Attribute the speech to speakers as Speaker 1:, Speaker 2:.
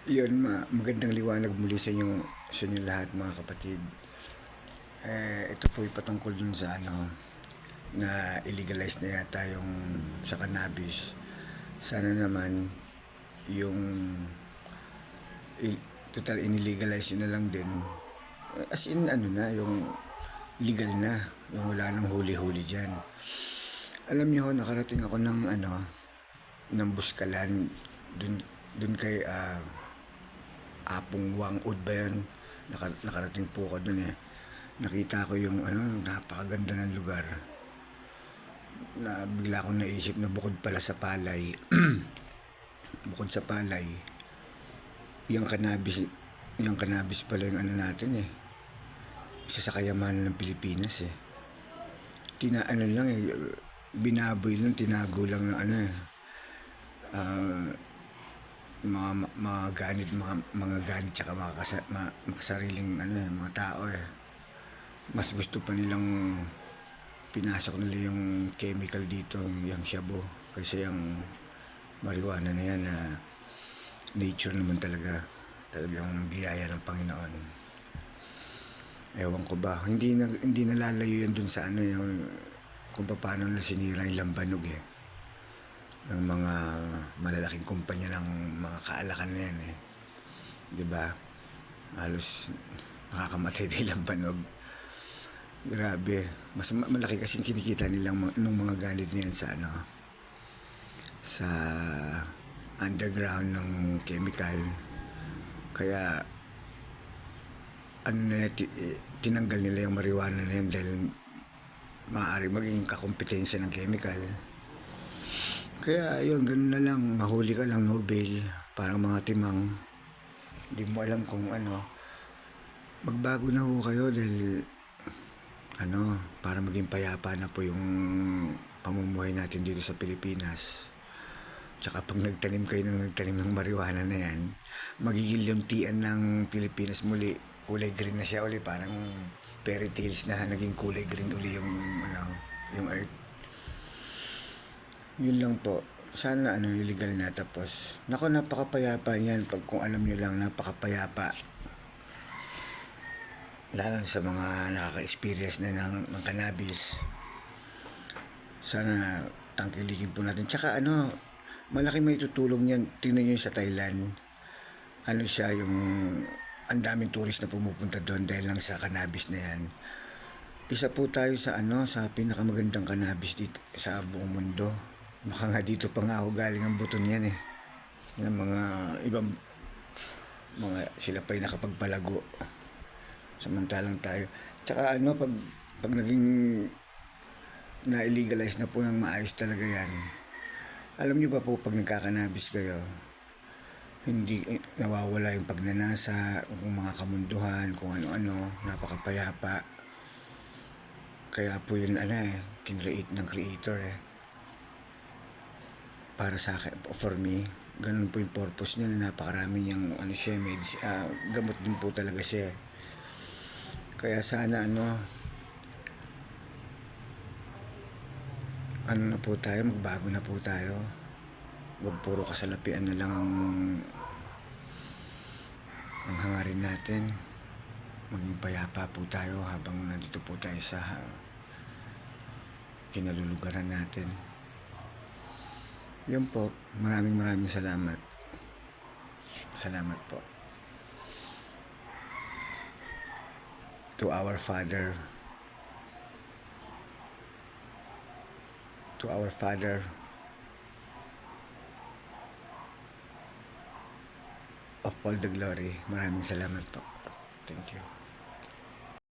Speaker 1: Magandang liwanag muli sa inyo lahat mga kapatid. Ito po patungkol dun sa na illegalize na yata yung sa cannabis. Sana naman yung total inilegalize yun na lang din. As in yung legal na, yung wala nang huli-huli dyan. Alam niyo, nakarating ako ng Buskalan dun kay Apong Wangud ba yan? Nakarating po ako dun eh. Nakita ko yung napakaganda ng lugar. Na bigla akong naisip na bukod pala sa palay, bukod sa palay, yung cannabis pala yung natin eh. Isa sa kayamanan ng Pilipinas eh. Lang eh, binaboy lang, tinago lang ng mga ganit, mga ganit tsaka makasariling mga tao eh. Mas gusto pa nilang pinasok nila yung chemical dito, yung shabu, kaysa yung marijuana na yan na nature naman talagang biyaya ng Panginoon. Ewan ko ba, hindi nalalayo yan dun sa yung kung paano na sinira yung lambanog eh ng mga malalaking kumpanya ng mga kaalakan na yan eh. 'Di ba? Halos nakakamatay din lambanog. Grabe. Mas malaki kasi kinikita nilang nung mga galit niyan sa underground ng chemical. Kaya tinanggal nila yung marijuana na yun dahil maaari maging kakompetensya ng chemical. Kaya yun, ganun na lang, mahuli ka lang, no bail, parang mga timang. Hindi mo alam kung magbago na ho kayo dahil para maging payapa na po yung pamumuhay natin dito sa Pilipinas. Tsaka pag nagtanim ng marijuana na yan, magiging luntian ng Pilipinas muli. Kulay green na siya uli, parang fairy tales na naging kulay green uli yung earth. Yun lang po. Sana illegal na tapos. Nako, napakapayapa niyan kung alam niyo lang, napakapayapa. Lalo sa mga nakaka-experience na ng cannabis. Sana tangkilikin po natin. Tsaka malaki may tutulong niyan. Tingnan niyo sa Thailand. Siya yung ang daming tourist na pumupunta doon dahil lang sa cannabis na yan. Isa po tayo sa sa pinakamagandang cannabis dito sa buong mundo. Baka nga dito pa nga ako galing ang buto niyan eh. Ng mga ibang sila pa yung nakapagpalago. Samantalang tayo. Tsaka pag naging na-illegalize na po ng maayos talaga yan. Alam niyo ba po pag nagkakanabis kayo, hindi nawawala yung pagnanasa, kung mga kamunduhan, kung ano-ano, napakapayapa. Kaya po yun kinreate ng creator eh. Para sa akin, for me, ganun po yung purpose niya na napakarami niyang siya, gamot din po talaga siya. Kaya sana na po tayo, magbago na po tayo. Huwag puro kasalapian na lang ang hangarin natin. Maging payapa po tayo habang nandito po tayo sa kinalulugaran natin. Yun po, maraming salamat. Salamat po. To our Father of all the glory. Maraming salamat po. Thank you.